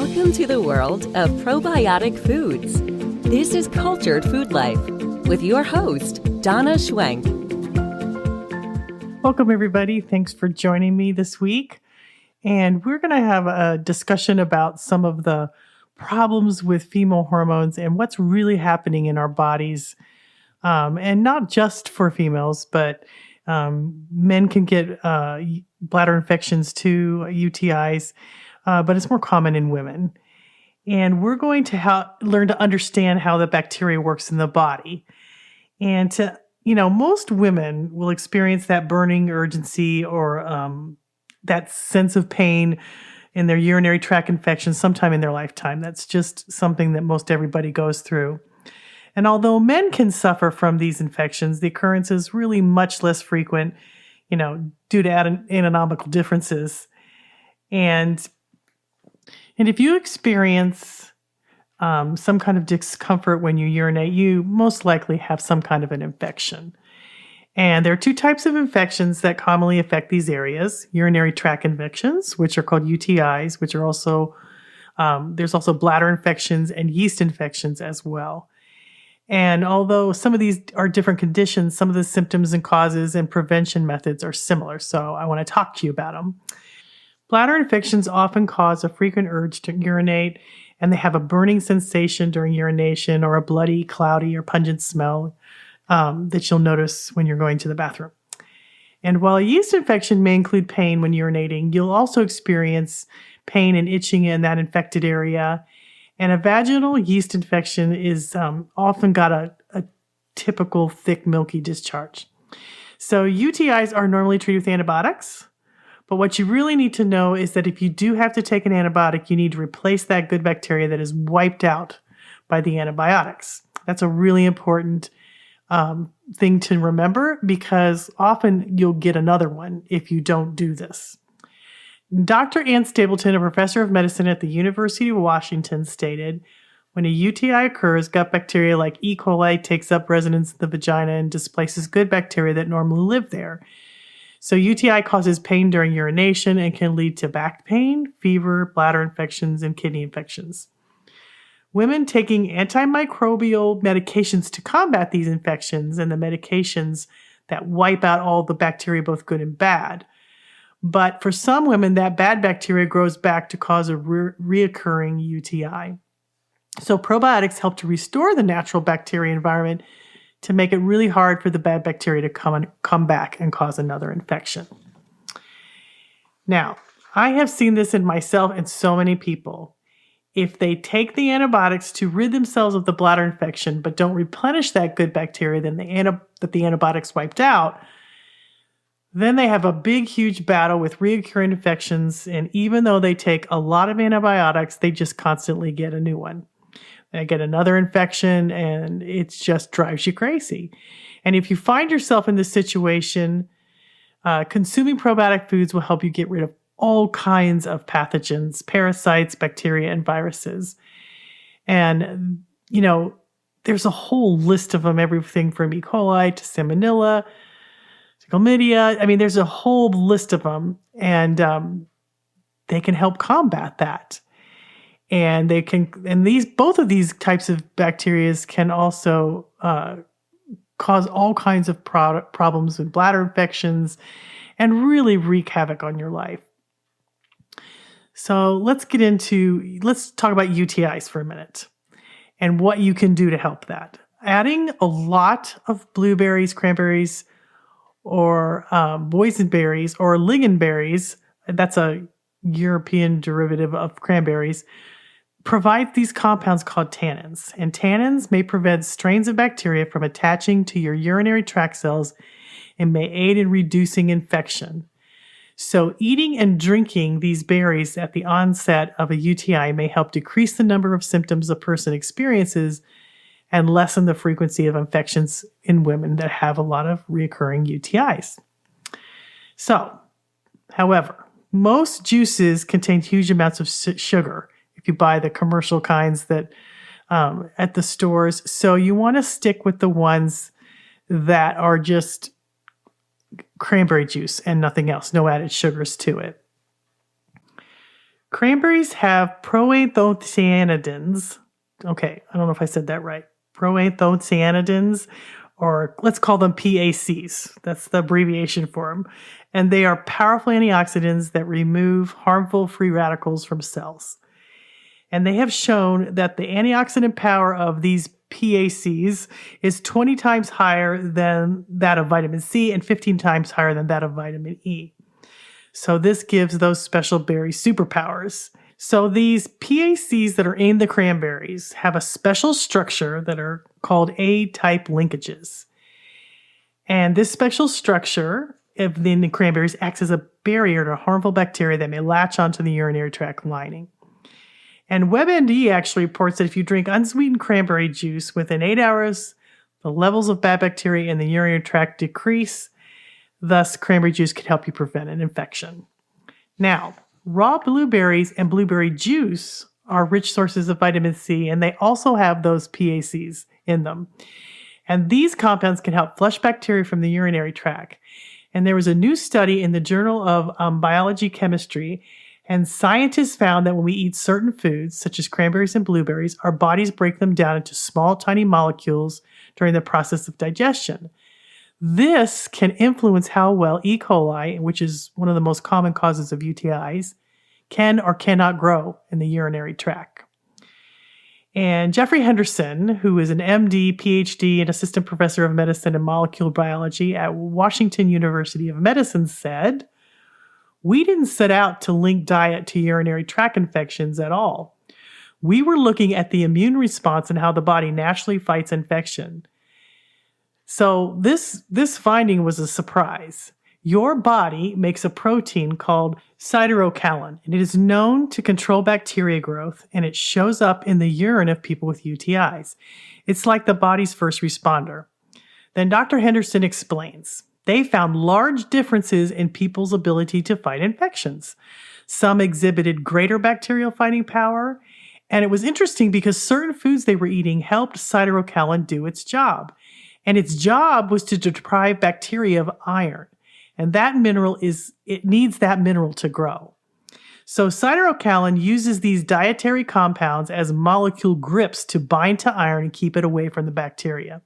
Welcome to the world of probiotic foods. This is Cultured Food Life with your host, Donna Schwenk. Welcome, everybody. Thanks for joining me this week. And we're going to have a discussion about some of the problems with female hormones and what's really happening in our bodies. And not just for females, but men can get bladder infections too, UTIs. But it's more common in women. And we're going to learn to understand how the bacteria works in the body. And most women will experience that burning urgency or that sense of pain in their urinary tract infection sometime in their lifetime. That's just something that most everybody goes through. And although men can suffer from these infections, the occurrence is really much less frequent, due to anatomical differences. And if you experience some kind of discomfort when you urinate, you most likely have some kind of an infection. And there are two types of infections that commonly affect these areas: urinary tract infections, which are called UTIs, which are also, there's also bladder infections and yeast infections as well. And although some of these are different conditions, some of the symptoms and causes and prevention methods are similar. So I want to talk to you about them. Bladder infections often cause a frequent urge to urinate, and they have a burning sensation during urination or a bloody, cloudy, or pungent smell that you'll notice when you're going to the bathroom. And while a yeast infection may include pain when urinating, you'll also experience pain and itching in that infected area. And a vaginal yeast infection is often got a typical thick, milky discharge. So UTIs are normally treated with antibiotics. But what you really need to know is that if you do have to take an antibiotic, you need to replace that good bacteria that is wiped out by the antibiotics. That's a really important thing to remember, because often you'll get another one if you don't do this. Dr. Ann Stapleton, a professor of medicine at the University of Washington, stated, "When a UTI occurs, gut bacteria like E. coli takes up residence in the vagina and displaces good bacteria that normally live there. So UTI causes pain during urination and can lead to back pain, fever, bladder infections, and kidney infections. Women taking antimicrobial medications to combat these infections and the medications that wipe out all the bacteria, both good and bad. But for some women, that bad bacteria grows back to cause a reoccurring UTI. So probiotics help to restore the natural bacteria environment to make it really hard for the bad bacteria to come back and cause another infection." Now, I have seen this in myself and so many people. If they take the antibiotics to rid themselves of the bladder infection but don't replenish that good bacteria that the antibiotics wiped out, then they have a big, huge battle with recurrent infections, and even though they take a lot of antibiotics, they just constantly get a new one. They get another infection, and it just drives you crazy. And if you find yourself in this situation, consuming probiotic foods will help you get rid of all kinds of pathogens, parasites, bacteria, and viruses. And, there's a whole list of them, everything from E. coli to Salmonella, to chlamydia. I mean, there's a whole list of them, and they can help combat that. And both of these types of bacteria can also cause all kinds of problems with bladder infections and really wreak havoc on your life. So let's talk about UTIs for a minute and what you can do to help that. Adding a lot of blueberries, cranberries, or boysenberries or lingonberries, that's a European derivative of cranberries, provides these compounds called tannins. And tannins may prevent strains of bacteria from attaching to your urinary tract cells and may aid in reducing infection. So eating and drinking these berries at the onset of a UTI may help decrease the number of symptoms a person experiences and lessen the frequency of infections in women that have a lot of recurring UTIs. So, however, most juices contain huge amounts of sugar if you buy the commercial kinds that at the stores. So you want to stick with the ones that are just cranberry juice and nothing else, no added sugars to it. Cranberries have proanthocyanidins. Okay, I don't know if I said that right. Proanthocyanidins, or let's call them PACs. That's the abbreviation for them. And they are powerful antioxidants that remove harmful free radicals from cells. And they have shown that the antioxidant power of these PACs is 20 times higher than that of vitamin C and 15 times higher than that of vitamin E. So this gives those special berry superpowers. So these PACs that are in the cranberries have a special structure that are called A-type linkages. And this special structure in the cranberries acts as a barrier to harmful bacteria that may latch onto the urinary tract lining. And WebMD actually reports that if you drink unsweetened cranberry juice within 8 hours, the levels of bad bacteria in the urinary tract decrease. Thus, cranberry juice can help you prevent an infection. Now, raw blueberries and blueberry juice are rich sources of vitamin C, and they also have those PACs in them. And these compounds can help flush bacteria from the urinary tract. And there was a new study in the Journal of Biology Chemistry, and scientists found that when we eat certain foods, such as cranberries and blueberries, our bodies break them down into small, tiny molecules during the process of digestion. This can influence how well E. coli, which is one of the most common causes of UTIs, can or cannot grow in the urinary tract. And Jeffrey Henderson, who is an MD, PhD, and assistant professor of medicine and molecular biology at Washington University of Medicine, said, "We didn't set out to link diet to urinary tract infections at all. We were looking at the immune response and how the body naturally fights infection." So this finding was a surprise. Your body makes a protein called siderocaline, and it is known to control bacteria growth, and it shows up in the urine of people with UTIs. It's like the body's first responder. Then Dr. Henderson explains, they found large differences in people's ability to fight infections. Some exhibited greater bacterial fighting power, and it was interesting because certain foods they were eating helped siderocaline do its job. And its job was to deprive bacteria of iron. And that mineral it needs that mineral to grow. So siderocaline uses these dietary compounds as molecule grips to bind to iron and keep it away from the bacteria.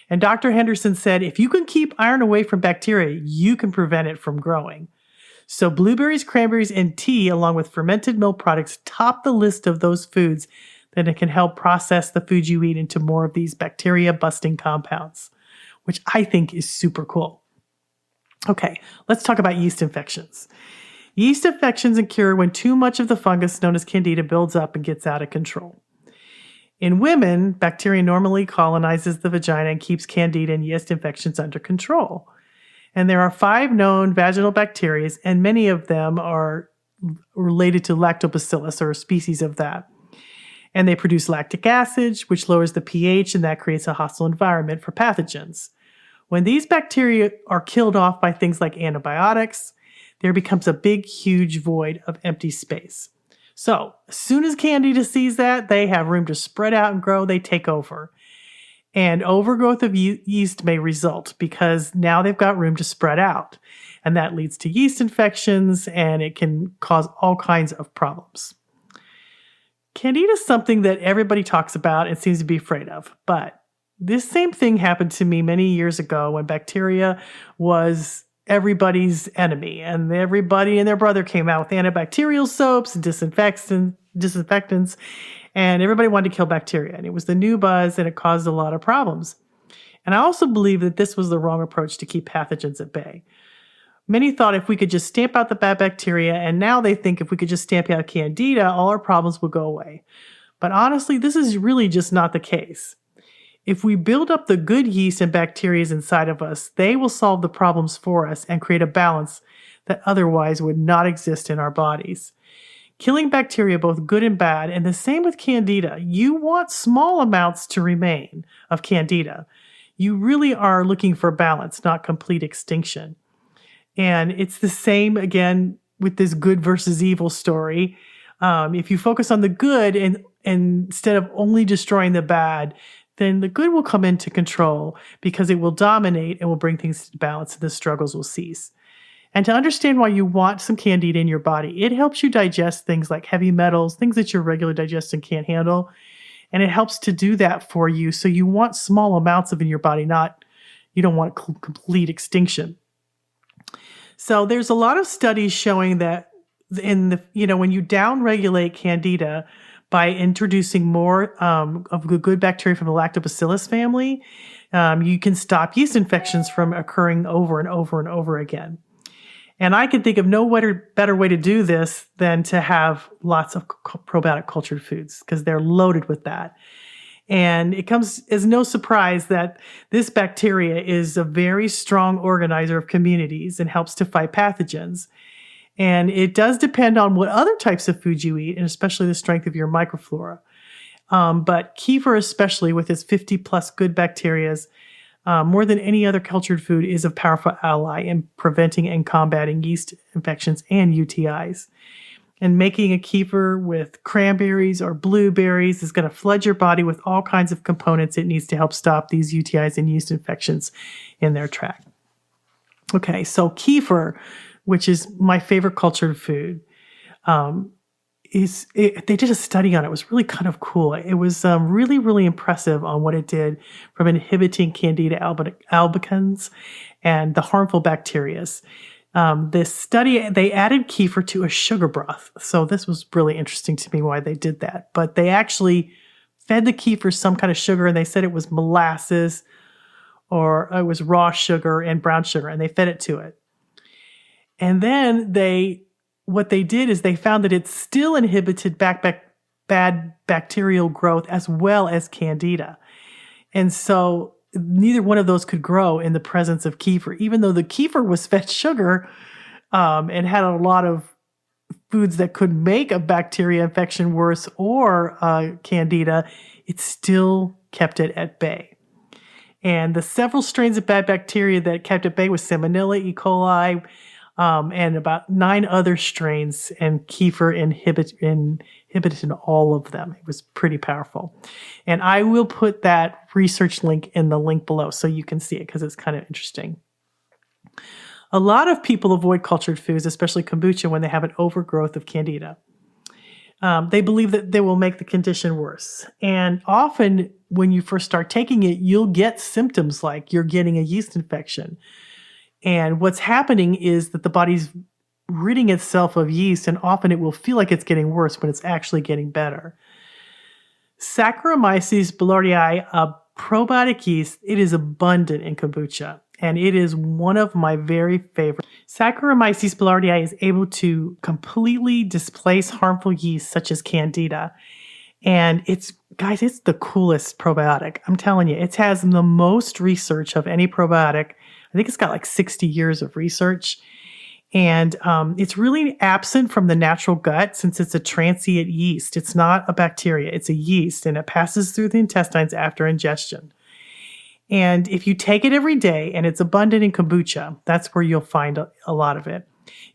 And Dr. Henderson said, if you can keep iron away from bacteria, you can prevent it from growing. So blueberries, cranberries, and tea, along with fermented milk products, top the list of those foods that it can help process the food you eat into more of these bacteria-busting compounds, which I think is super cool. Okay, let's talk about yeast infections. Yeast infections occur when too much of the fungus known as Candida builds up and gets out of control. In women, bacteria normally colonizes the vagina and keeps Candida and yeast infections under control. And there are 5 known vaginal bacteria, and many of them are related to lactobacillus, or a species of that. And they produce lactic acid, which lowers the pH, and that creates a hostile environment for pathogens. When these bacteria are killed off by things like antibiotics, there becomes a big, huge void of empty space. So as soon as Candida sees that, they have room to spread out and grow, they take over. And overgrowth of yeast may result because now they've got room to spread out. And that leads to yeast infections, and it can cause all kinds of problems. Candida is something that everybody talks about and seems to be afraid of, but this same thing happened to me many years ago when bacteria was everybody's enemy, and everybody and their brother came out with antibacterial soaps and disinfectants, and everybody wanted to kill bacteria, and it was the new buzz, and it caused a lot of problems. And I also believe that this was the wrong approach to keep pathogens at bay. Many thought if we could just stamp out the bad bacteria, and now they think if we could just stamp out Candida, all our problems will go away. But honestly, this is really just not the case. If we build up the good yeast and bacteria inside of us, they will solve the problems for us and create a balance that otherwise would not exist in our bodies. Killing bacteria, both good and bad, and the same with Candida. You want small amounts to remain of Candida. You really are looking for balance, not complete extinction. And it's the same, again, with this good versus evil story. If you focus on the good and instead of only destroying the bad, then the good will come into control because it will dominate and will bring things to balance, and the struggles will cease. And to understand why you want some candida in your body, it helps you digest things like heavy metals, things that your regular digestion can't handle. And it helps to do that for you. So you want small amounts of it in your body, you don't want complete extinction. So there's a lot of studies showing that when you downregulate candida by introducing more of the good bacteria from the lactobacillus family, you can stop yeast infections from occurring over and over and over again. And I can think of no better way to do this than to have lots of probiotic cultured foods, because they're loaded with that. And it comes as no surprise that this bacteria is a very strong organizer of communities and helps to fight pathogens. And it does depend on what other types of food you eat, and especially the strength of your microflora. But kefir, especially with its 50 plus good bacteria, more than any other cultured food, is a powerful ally in preventing and combating yeast infections and UTIs. And making a kefir with cranberries or blueberries is going to flood your body with all kinds of components it needs to help stop these UTIs and yeast infections in their tract. Okay, so kefir, which is my favorite cultured food, they did a study on it. It was really kind of cool. It was really, really impressive on what it did from inhibiting Candida albicans and the harmful bacteria. This study, they added kefir to a sugar broth. So this was really interesting to me why they did that. But they actually fed the kefir some kind of sugar, and they said it was molasses or it was raw sugar and brown sugar, and they fed it to it. And then what they did is they found that it still inhibited bad bacterial growth as well as candida. And so neither one of those could grow in the presence of kefir. Even though the kefir was fed sugar and had a lot of foods that could make a bacteria infection worse or candida, it still kept it at bay. And the several strains of bad bacteria that kept at bay was Salmonella, E. coli, and about 9 other strains, and kefir inhibited all of them. It was pretty powerful. And I will put that research link in the link below so you can see it, because it's kind of interesting. A lot of people avoid cultured foods, especially kombucha, when they have an overgrowth of candida. They believe that they will make the condition worse. And often when you first start taking it, you'll get symptoms like you're getting a yeast infection. And what's happening is that the body's ridding itself of yeast, and often it will feel like it's getting worse, but it's actually getting better. Saccharomyces boulardii, a probiotic yeast, it is abundant in kombucha, and it is one of my very favorite. Saccharomyces boulardii is able to completely displace harmful yeast such as candida. And it's the coolest probiotic. I'm telling you, it has the most research of any probiotic. I think it's got like 60 years of research. And it's really absent from the natural gut since it's a transient yeast. It's not a bacteria, it's a yeast, and it passes through the intestines after ingestion. And if you take it every day, and it's abundant in kombucha, that's where you'll find a lot of it.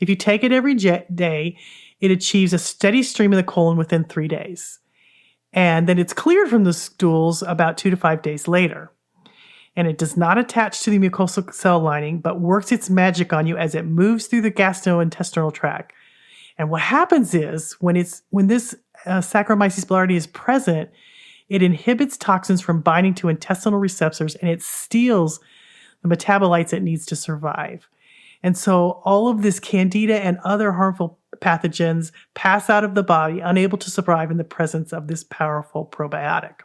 If you take it every day, it achieves a steady stream in the colon within 3 days. And then it's cleared from the stools about 2 to 5 days later. And it does not attach to the mucosal cell lining, but works its magic on you as it moves through the gastrointestinal tract. And what happens is, when this Saccharomyces boulardii is present, it inhibits toxins from binding to intestinal receptors, and it steals the metabolites it needs to survive. And so all of this candida and other harmful pathogens pass out of the body, unable to survive in the presence of this powerful probiotic.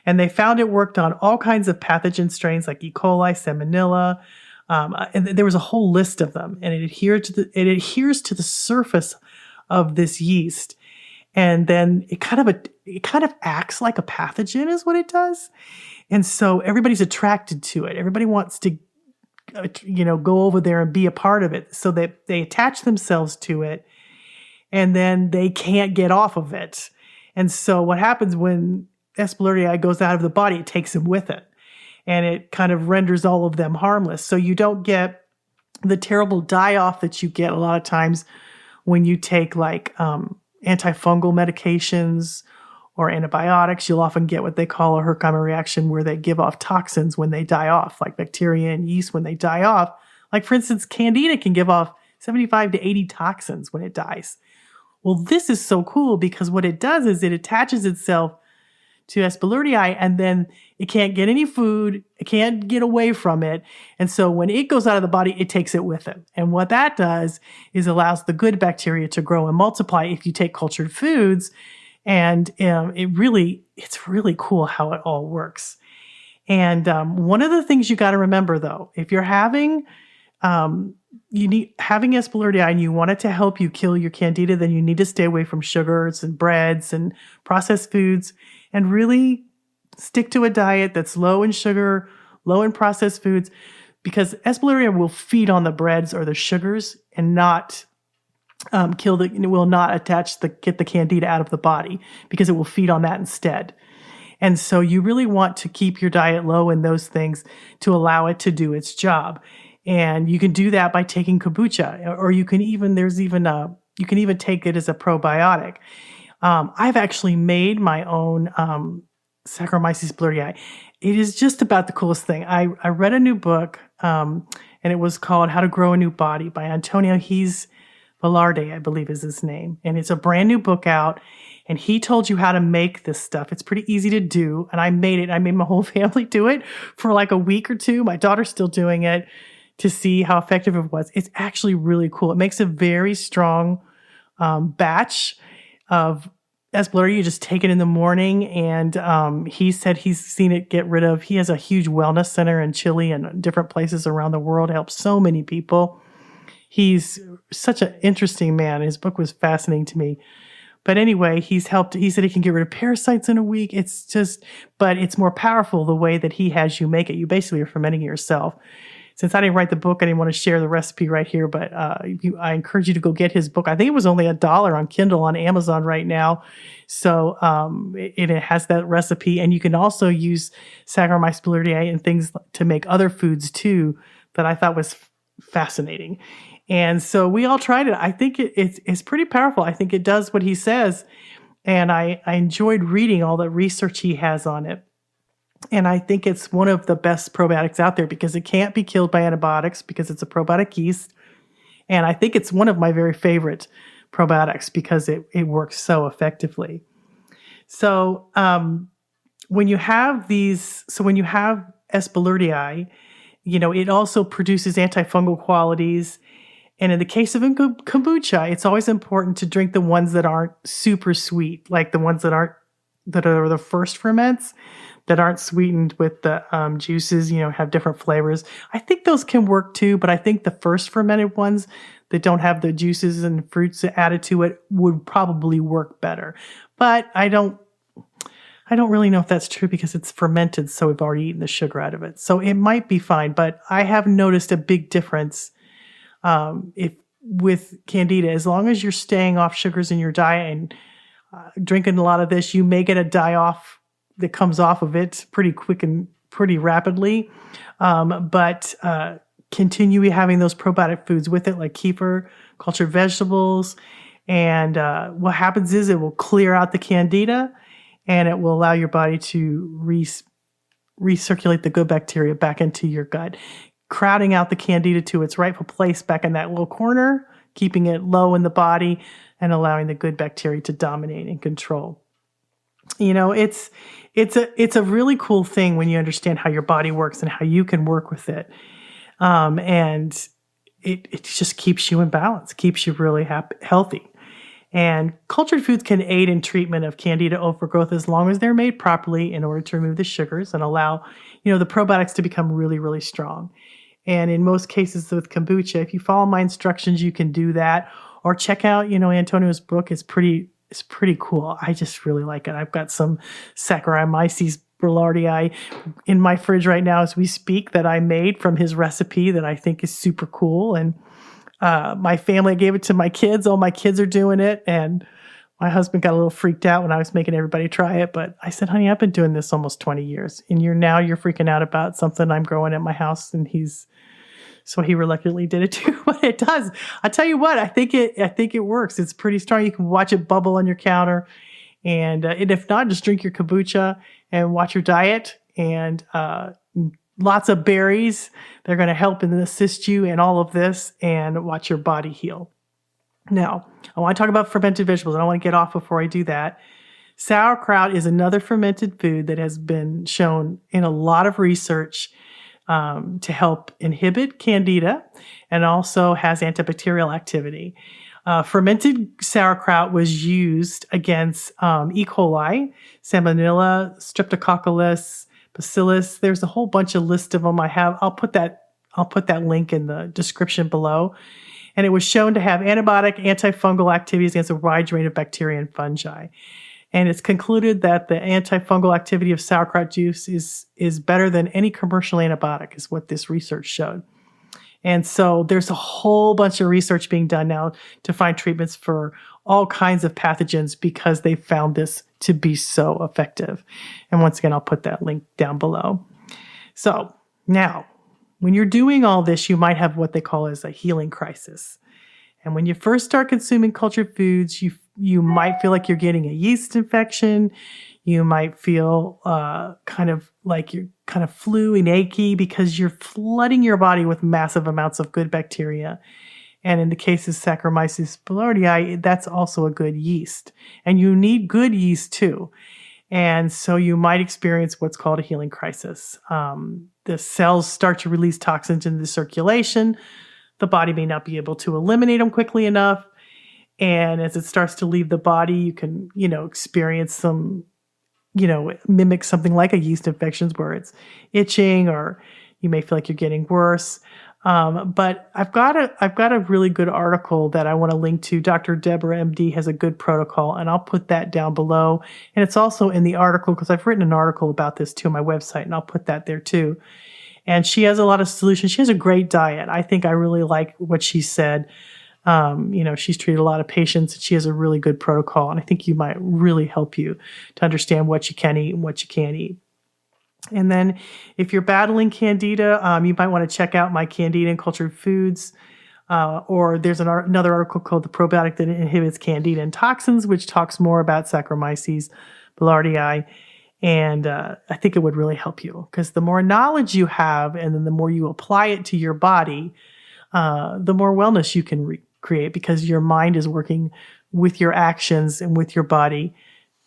And they found it worked on all kinds of pathogen strains like E. coli, Salmonella, and there was a whole list of them. And it adheres to the surface of this yeast, and then it kind of acts like a pathogen, is what it does. And so everybody's attracted to it. Everybody wants to, go over there and be a part of it, so that they attach themselves to it, and then they can't get off of it. And so what happens when S. boulardii goes out of the body, it takes them with it, and it kind of renders all of them harmless. So you don't get the terrible die-off that you get a lot of times when you take like antifungal medications or antibiotics. You'll often get what they call a Herkimer reaction, where they give off toxins when they die off, like bacteria and yeast when they die off. Like, for instance, Candida can give off 75 to 80 toxins when it dies. Well, this is so cool because what it does is it attaches itself to S. Boulardii, and then it can't get any food. It can't get away from it. And so when it goes out of the body, it takes it with it. And what that does is allows the good bacteria to grow and multiply if you take cultured foods. And it's really cool how it all works. And one of the things you got to remember, though, if you're having S. Boulardii and you want it to help you kill your Candida, then you need to stay away from sugars and breads and processed foods, and really stick to a diet that's low in sugar, low in processed foods, because S. Boulardii will feed on the breads or the sugars and not it will not get the Candida out of the body, because it will feed on that instead. And so you really want to keep your diet low in those things to allow it to do its job. And you can do that by taking kombucha, or you can even take it as a probiotic. I've actually made my own Saccharomyces boulardii. It is just about the coolest thing. I read a new book, and it was called How to Grow a New Body by Antonio. Boulardii, I believe is his name. And it's a brand new book out. And he told you how to make this stuff. It's pretty easy to do. And I made it. I made my whole family do it for like a week or two. My daughter's still doing it to see how effective it was. It's actually really cool. It makes a very strong batch of S. boulardii. You just take it in the morning. And he said he's seen it get rid of. He has a huge wellness center in Chile and different places around the world. Helps so many people. He's such an interesting man. His book was fascinating to me. But anyway, he said he can get rid of parasites in a week. But it's more powerful the way that he has you make it. You basically are fermenting it yourself. Since I didn't write the book, I didn't want to share the recipe right here, but I encourage you to go get his book. I think it was only $1 on Kindle on Amazon right now. So it has that recipe. And you can also use Saccharomyces boulardii and things to make other foods too, that I thought was fascinating. And so we all tried it. I think it's pretty powerful. I think it does what he says. And I enjoyed reading all the research he has on it. And I think it's one of the best probiotics out there because it can't be killed by antibiotics because it's a probiotic yeast. And I think it's one of my very favorite probiotics because it works so effectively. So when you have S. boulardii, it also produces antifungal qualities. And in the case of kombucha, it's always important to drink the ones that aren't super sweet, like the ones that are the first ferments that aren't sweetened with the juices, have different flavors. I think those can work too, but I think the first fermented ones that don't have the juices and fruits added to it would probably work better. But I don't really know if that's true because it's fermented, so we've already eaten the sugar out of it. So it might be fine, but I have noticed a big difference if with Candida, as long as you're staying off sugars in your diet and drinking a lot of this, you may get a die-off that comes off of it pretty quick and pretty rapidly. But continue having those probiotic foods with it, like kefir, cultured vegetables. And what happens is it will clear out the Candida and it will allow your body to recirculate the good bacteria back into your gut, crowding out the Candida to its rightful place back in that little corner, keeping it low in the body and allowing the good bacteria to dominate and control. It's a really cool thing when you understand how your body works and how you can work with it. And it just keeps you in balance, keeps you really healthy. And cultured foods can aid in treatment of Candida overgrowth as long as they're made properly in order to remove the sugars and allow, the probiotics to become really, really strong. And in most cases with kombucha, if you follow my instructions, you can do that. Or check out, Antonio's book. It's pretty cool. I just really like it. I've got some Saccharomyces boulardii in my fridge right now as we speak that I made from his recipe that I think is super cool. And my family, I gave it to my kids. All my kids are doing it. And my husband got a little freaked out when I was making everybody try it. But I said, honey, I've been doing this almost 20 years. And you're freaking out about something I'm growing at my house. And so he reluctantly did it too. But it does. I tell you what, I think it works. It's pretty strong. You can watch it bubble on your counter. And if not, just drink your kombucha and watch your diet and lots of berries. They're going to help and assist you in all of this and watch your body heal. Now, I want to talk about fermented vegetables. I don't want to get off before I do that. Sauerkraut is another fermented food that has been shown in a lot of research to help inhibit candida and also has antibacterial activity. Fermented sauerkraut was used against E. coli, Salmonella, Streptococcus, Bacillus. There's a whole bunch of list of them. I'll put that link in the description below. And it was shown to have antibiotic, antifungal activities against a wide range of bacteria and fungi. And it's concluded that the antifungal activity of sauerkraut juice is better than any commercial antibiotic, is what this research showed. And so there's a whole bunch of research being done now to find treatments for all kinds of pathogens because they found this to be so effective. And once again, I'll put that link down below. So now, when you're doing all this, you might have what they call as a healing crisis. And when you first start consuming cultured foods, you might feel like you're getting a yeast infection. You might feel kind of like you're kind of flu and achy because you're flooding your body with massive amounts of good bacteria. And in the case of Saccharomyces boulardii, that's also a good yeast. And you need good yeast too. And so you might experience what's called a healing crisis. The cells start to release toxins into the circulation. The body may not be able to eliminate them quickly enough. And as it starts to leave the body, you can, experience some, mimic something like a yeast infections where it's itching or you may feel like you're getting worse. But I've got a really good article that I want to link to. Dr. Deborah, MD, has a good protocol, and I'll put that down below. And it's also in the article because I've written an article about this too on my website, and I'll put that there too. And she has a lot of solutions. She has a great diet. I think I really like what she said. She's treated a lot of patients. And she has a really good protocol, and I think you might really help you to understand what you can eat and what you can't eat. And then if you're battling candida, you might want to check out my Candida and Cultured Foods. Or there's another article called The Probiotic that Inhibits Candida and Toxins, which talks more about Saccharomyces boulardii. And I think it would really help you because the more knowledge you have and then the more you apply it to your body, the more wellness you can create because your mind is working with your actions and with your body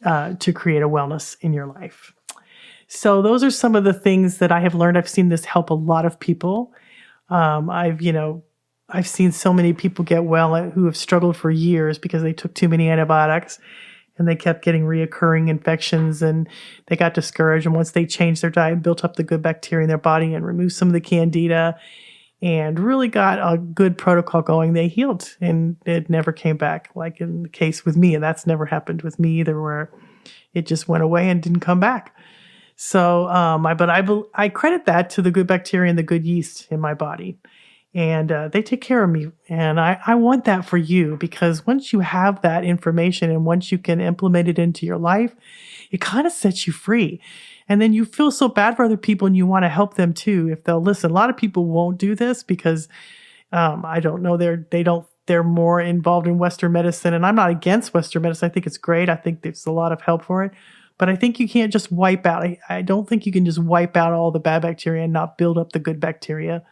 to create a wellness in your life. So those are some of the things that I have learned. I've seen this help a lot of people. I've seen so many people get well who have struggled for years because they took too many antibiotics and they kept getting reoccurring infections and they got discouraged. And once they changed their diet, built up the good bacteria in their body and removed some of the candida and really got a good protocol going, they healed and it never came back, like in the case with me. And that's never happened with me either, where it just went away and didn't come back. So, I credit that to the good bacteria and the good yeast in my body. And they take care of me. And I want that for you because once you have that information and once you can implement it into your life, it kind of sets you free. And then you feel so bad for other people and you want to help them too if they'll listen. A lot of people won't do this because I don't know, they're more involved in Western medicine. And I'm not against Western medicine. I think it's great. I think there's a lot of help for it. But I think you can't just wipe out. I don't think you can just wipe out all the bad bacteria and not build up the good bacteria,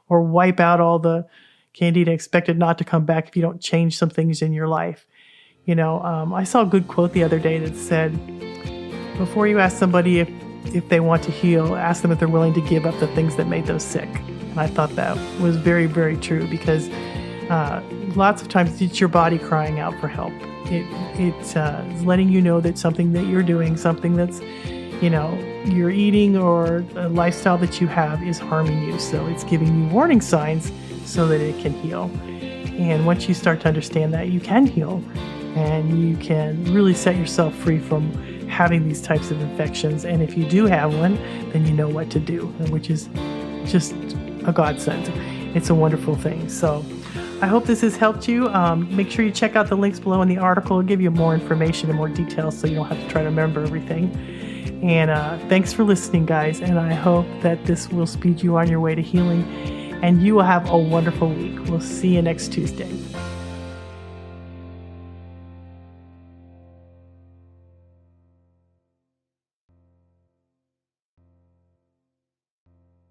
or wipe out all the candida and expect it not to come back if you don't change some things in your life. I saw a good quote the other day that said, before you ask somebody if they want to heal, ask them if they're willing to give up the things that made them sick. And I thought that was very, very true because lots of times it's your body crying out for help. It's letting you know that something that you're doing, something that's, you're eating or a lifestyle that you have is harming you. So it's giving you warning signs so that it can heal. And once you start to understand that, you can heal and you can really set yourself free from having these types of infections. And if you do have one, then you know what to do, which is just a godsend. It's a wonderful thing. So I hope this has helped you. Make sure you check out the links below in the article. It'll give you more information and more details so you don't have to try to remember everything. And thanks for listening, guys. And I hope that this will speed you on your way to healing. And you will have a wonderful week. We'll see you next Tuesday.